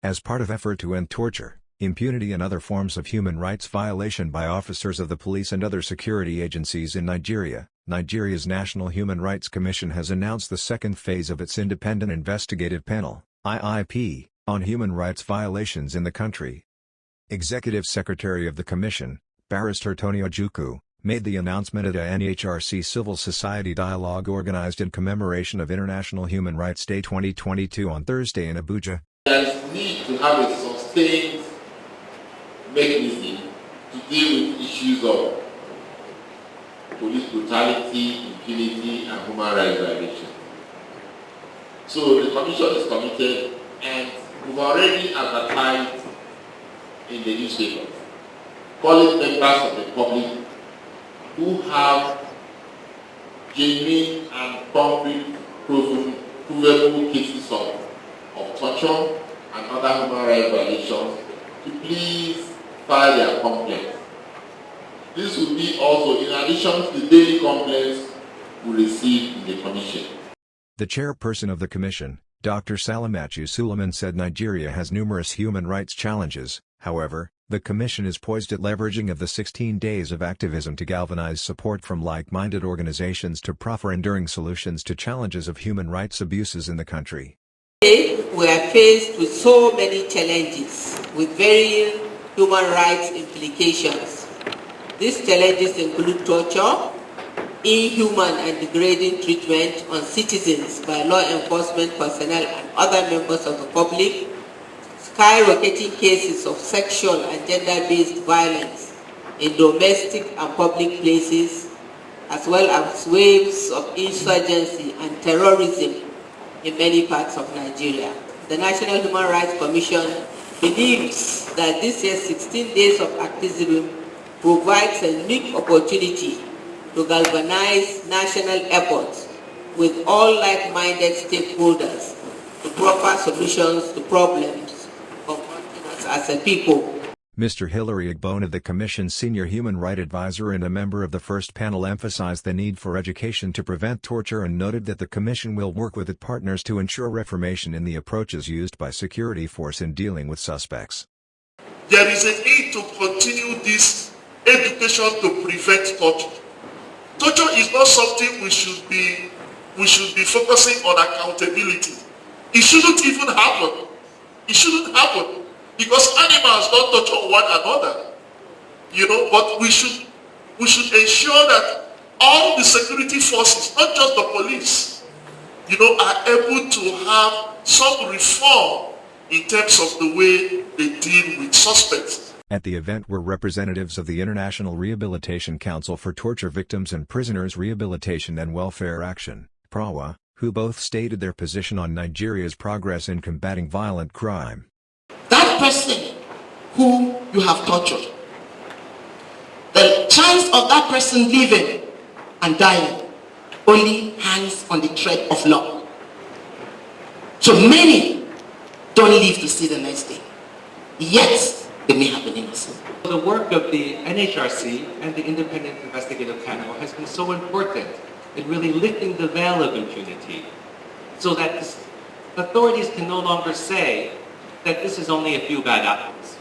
As part of effort to end torture, impunity and other forms of human rights violation by officers of the police and other security agencies in Nigeria, Nigeria's National Human Rights Commission has announced the second phase of its Independent Investigative Panel (IIP) on human rights violations in the country. Executive Secretary of the Commission, Barrister Tony Ojukwu, made the announcement at a NHRC Civil Society Dialogue organized in commemoration of International Human Rights Day 2022 on Thursday in Abuja. There is need to have a sustained mechanism to deal with issues of police brutality, impunity, and human rights violations. So the Commission is committed, and we've already advertised in the newspapers, calling members of the public who have genuine and concrete provable cases of torture and other human rights violations to please file their complaints. This will be also in addition to the daily complaints we receive in the Commission. The chairperson of the Commission, Dr. Salamachu Suleiman, said Nigeria has numerous human rights challenges. However, the Commission is poised at leveraging of the 16 days of activism to galvanize support from like-minded organizations to proffer enduring solutions to challenges of human rights abuses in the country. Today, we are faced with so many challenges with varying human rights implications. These challenges include torture, inhuman and degrading treatment on citizens by law enforcement personnel and other members of the public, skyrocketing cases of sexual and gender-based violence in domestic and public places, as well as waves of insurgency and terrorism in many parts of Nigeria. The National Human Rights Commission believes that this year's 16 days of activism provides a unique opportunity to galvanize national efforts with all like-minded stakeholders to proper solutions to problems confronting us as a people. Mr. Hilary Igbone, the Commission's senior human rights advisor and a member of the first panel, emphasized the need for education to prevent torture and noted that the Commission will work with its partners to ensure reformation in the approaches used by security force in dealing with suspects. There is a need to continue this education to prevent torture. Torture is not something we should be focusing on accountability. It shouldn't even happen. It shouldn't happen. Because animals don't torture one another, but we should ensure that all the security forces, not just the police, are able to have some reform in terms of the way they deal with suspects. At the event were representatives of the International Rehabilitation Council for Torture Victims and Prisoners Rehabilitation and Welfare Action, PRAWA, who both stated their position on Nigeria's progress in combating violent crime. That person who you have tortured, the chance of that person living and dying only hangs on the thread of law. So many don't live to see the next day, yet they may have been innocent. The work of the NHRC and the Independent Investigative Panel has been so important in really lifting the veil of impunity so that authorities can no longer say that this is only a few bad apples.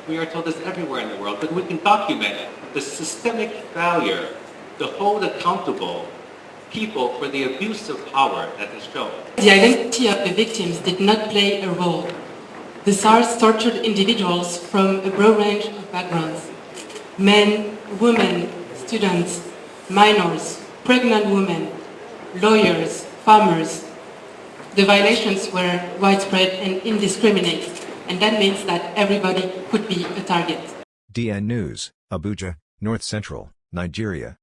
We are told this everywhere in the world, but we can document the systemic failure to hold accountable people for the abuse of power that is shown. The identity of the victims did not play a role. The SARS tortured individuals from a broad range of backgrounds: men, women, students, minors, pregnant women, lawyers, farmers. The violations were widespread and indiscriminate, and that means that everybody could be a target. DN News, Abuja, North Central, Nigeria.